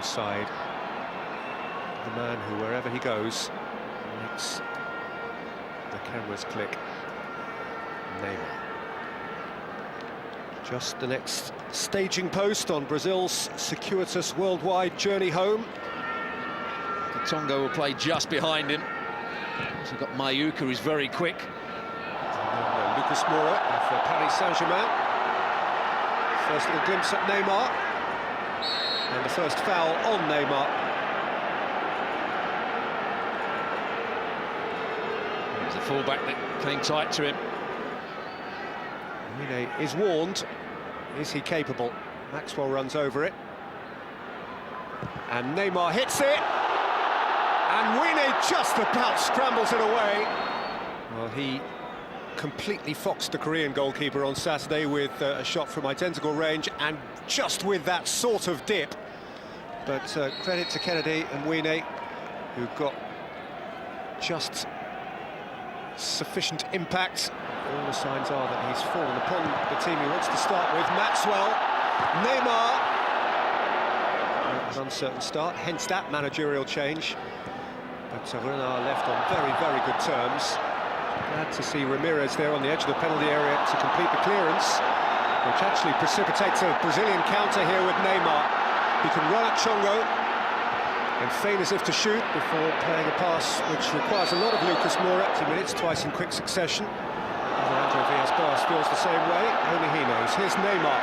alongside the man who, wherever he goes, makes the cameras click. Neymar. Just the next staging post on Brazil's circuitous worldwide journey home. Tonga will play just behind him. So we've got Mayuka, who's very quick. And Lucas Moura for Paris Saint-Germain. First little glimpse at Neymar. And the first foul on Neymar. There's the fullback that came tight to him. Mine is warned. Is he capable? Maxwell runs over it. And Neymar hits it. And Wine just about scrambles it away. Well, he completely foxed the Korean goalkeeper on Saturday with a shot from identical range, and just with that sort of dip. But credit to Kennedy and Wine, who got just sufficient impact. All the signs are that he's fallen upon the team he wants to start with. Maxwell, Neymar. An uncertain start, hence that managerial change. But Renard left on very, very good terms. Glad to see Ramirez there on the edge of the penalty area to complete the clearance, which actually precipitates a Brazilian counter here with Neymar. He can run at Chongo and feign as if to shoot before playing a pass which requires a lot of Lucas Moura. 2 minutes, twice in quick succession. Andrew Villas-Boas feels the same way, only he knows. Here's Neymar.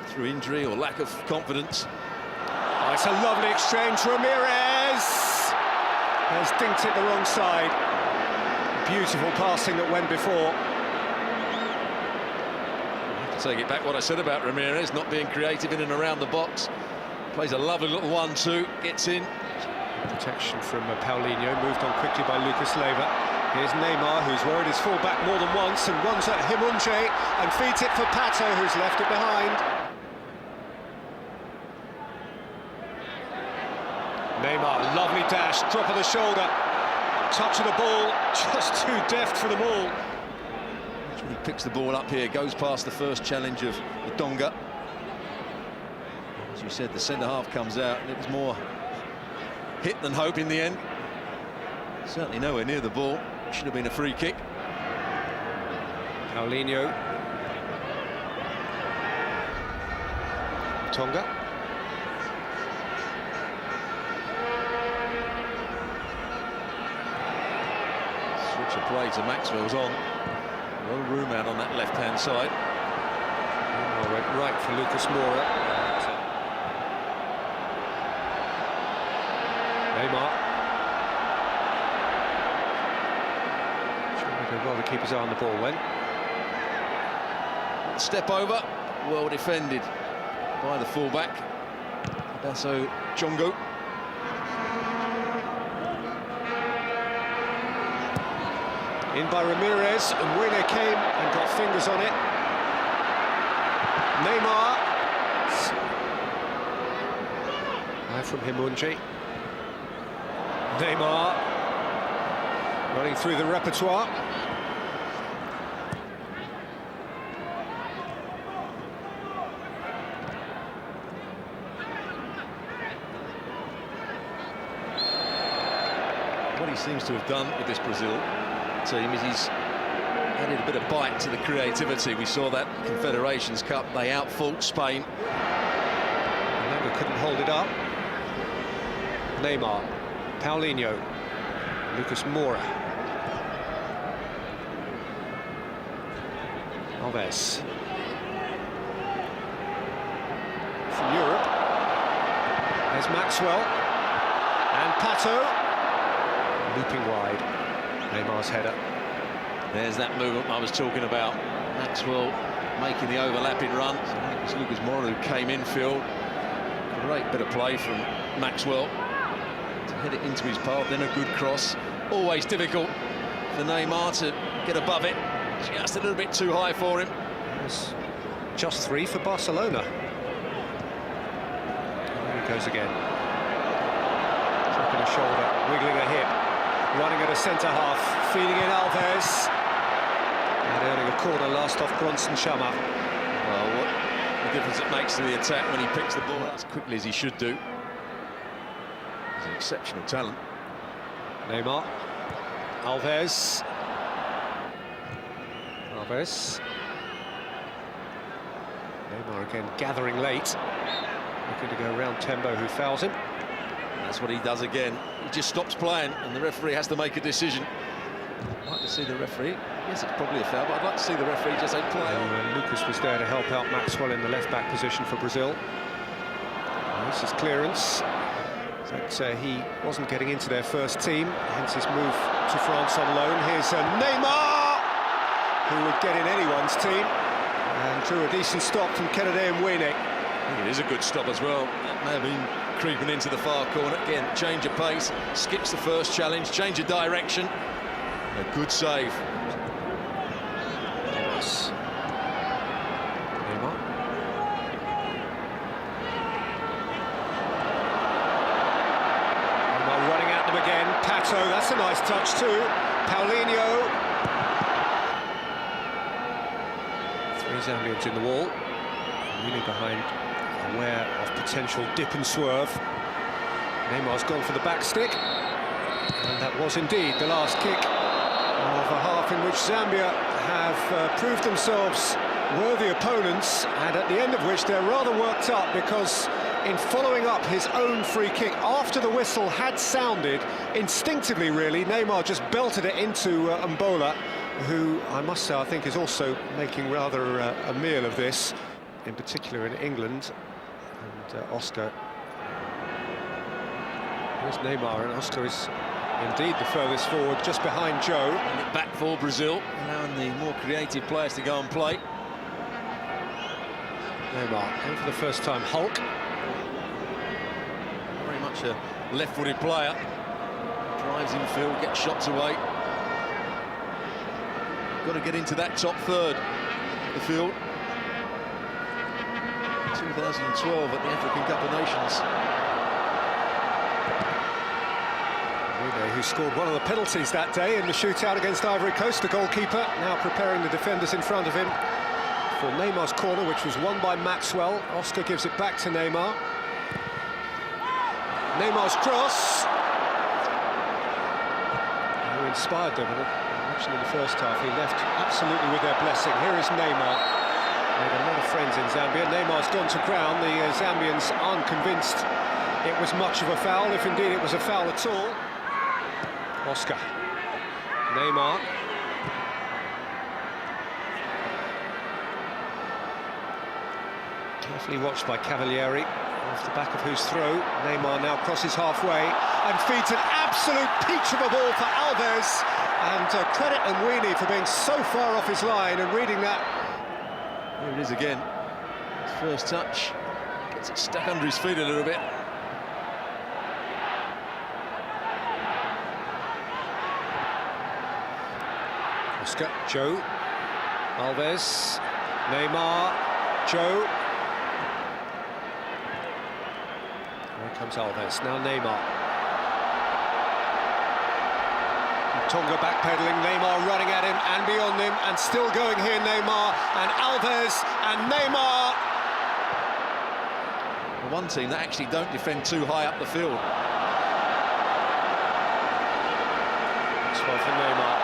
Through injury or lack of confidence. Oh, it's a lovely exchange. Ramirez has dinked it the wrong side. Beautiful passing that went before. I have to take it back what I said about Ramirez, not being creative in and around the box. Plays a lovely little 1-2, gets in. Protection from Paulinho, moved on quickly by Lucas Leiva. Here's Neymar, who's worried his full-back more than once, and runs at Himunje and feeds it for Pato, who's left it behind. Neymar, lovely dash, drop of the shoulder, touch of the ball, just too deft for them all. He picks the ball up here, goes past the first challenge of the Tonga. As you said, the centre-half comes out, and it was more hit than hope in the end. Certainly nowhere near the ball. Should have been a free kick. Paulinho. Tonga. Switch of play to Maxwell's on. A lot of room out on that left-hand side. Neymar went right for Lucas Moura. Neymar. Trying to go well to keep his eye on the ball when. Step over, well defended by the fullback. Dasso Chongo. In by Ramirez, and Wine came and got fingers on it. Neymar. Now from Himunji. Neymar running through the repertoire. What he seems to have done with this Brazil team is he's added a bit of bite to the creativity. We saw that Confederations Cup, they outfought Spain. Neymar couldn't hold it up. Neymar. Paulinho, Lucas Moura, Alves. From Europe, there's Maxwell, and Pato, looping wide, Neymar's header. There's that movement I was talking about. Maxwell making the overlapping run. So I think it was Lucas Moura who came infield. Great bit of play from Maxwell. Hit it into his path, then a good cross. Always difficult for Neymar to get above it. Just a little bit too high for him. It's just 3 for Barcelona. There he goes again. Dropping a shoulder, wiggling a hip, running at a centre-half, feeding in Alves. And earning a corner last off Bronson Chama. Well, the difference it makes to the attack when he picks the ball as quickly as he should do. He's an exceptional talent. Neymar. Alves. Neymar again gathering late. Looking to go around Tembo, who fouls him. That's what he does again. He just stops playing and the referee has to make a decision. I'd like to see the referee. Yes, it's probably a foul, but I'd like to see the referee just say play on. Lucas was there to help out Maxwell in the left-back position for Brazil. This is clearance. But he wasn't getting into their first team, hence his move to France on loan. Here's Neymar, who would get in anyone's team, and drew a decent stop from Kennedy and Mwene. I think it is a good stop as well. It may have been creeping into the far corner. Again, change of pace, skips the first challenge, change of direction. A good save. Yes. Neymar. Neymar running at them again. Pato, that's a nice touch too. Paulinho. 3 Zambians in the wall. Really behind, aware of potential dip and swerve. Neymar's gone for the back stick. And that was indeed the last kick of a half in which Zambia have proved themselves worthy opponents, and at the end of which they're rather worked up, because in following up his own free kick after the whistle had sounded, instinctively really, Neymar just belted it into Mbola, who I must say I think is also making rather a meal of this, in particular in England. And Oscar. Here's Neymar, and Oscar is indeed the furthest forward, just behind Joe. And back for Brazil, allowing the more creative players to go and play. Neymar, and for the first time, Hulk. Very much a left-footed player. Drives infield, gets shots away. Got to get into that top third of the field. 2012 at the African Cup of Nations. Who scored one of the penalties that day in the shootout against Ivory Coast, the goalkeeper, now preparing the defenders in front of him for Neymar's corner, which was won by Maxwell. Oscar gives it back to Neymar. Neymar's cross. Who inspired them? I mentioned in the first half, he left absolutely with their blessing. Here is Neymar. Made a lot of friends in Zambia. Neymar's gone to ground. The Zambians aren't convinced it was much of a foul, if indeed it was a foul at all. Oscar. Neymar. Carefully watched by Cavalieri, off the back of whose throw Neymar now crosses halfway and feeds an absolute peach of a ball for Alves. And credit Mwene for being so far off his line and reading that. Here it is again. His first touch. Gets it stuck under his feet a little bit. Oscar, Joe, Alves, Neymar, Joe. Here comes Alves, now Neymar. Tonga backpedaling, Neymar running at him and beyond him, and still going here, Neymar, and Alves, and Neymar. One team that actually don't defend too high up the field. That's well for Neymar.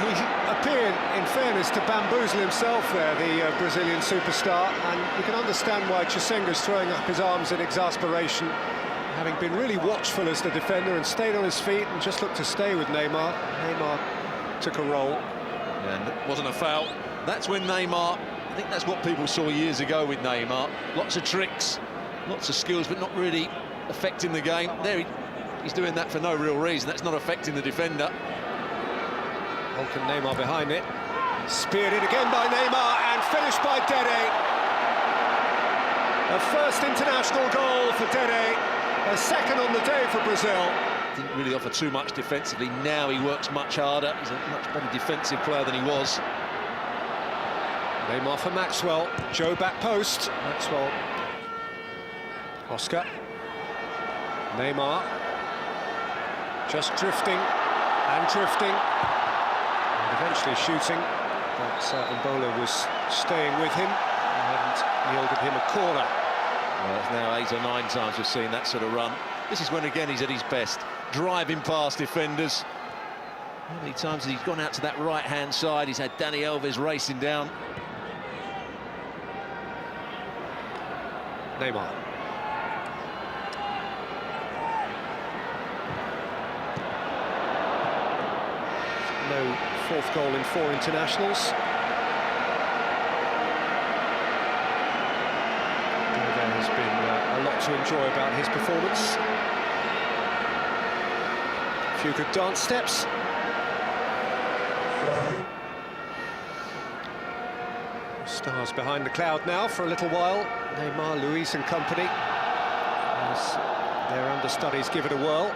He appeared, in fairness, to bamboozle himself there, the Brazilian superstar, and you can understand why Chisenga's throwing up his arms in exasperation, having been really watchful as the defender and stayed on his feet and just looked to stay with Neymar. Neymar took a roll. And it wasn't a foul. That's when Neymar, I think that's what people saw years ago with Neymar. Lots of tricks, lots of skills, but not really affecting the game. There he's doing that for no real reason. That's not affecting the defender. Hulk and Neymar behind it. Speared in again by Neymar and finished by Dede. A first international goal for Dede, a second on the day for Brazil. Didn't really offer too much defensively. Now he works much harder. He's a much better defensive player than he was. Neymar for Maxwell. Joe back post. Maxwell. Oscar. Neymar. Just drifting and drifting. And eventually shooting, but Mbola was staying with him and yielded him a corner. Well, it's now 8 or 9 times we've seen that sort of run. This is when, again, he's at his best, driving past defenders. How many times has he gone out to that right-hand side? He's had Dani Alves racing down. Neymar. No fourth goal in 4 internationals. There has been a lot to enjoy about his performance. A few good dance steps. Stars behind the cloud now for a little while. Neymar, Luis and company, as their understudies give it a whirl.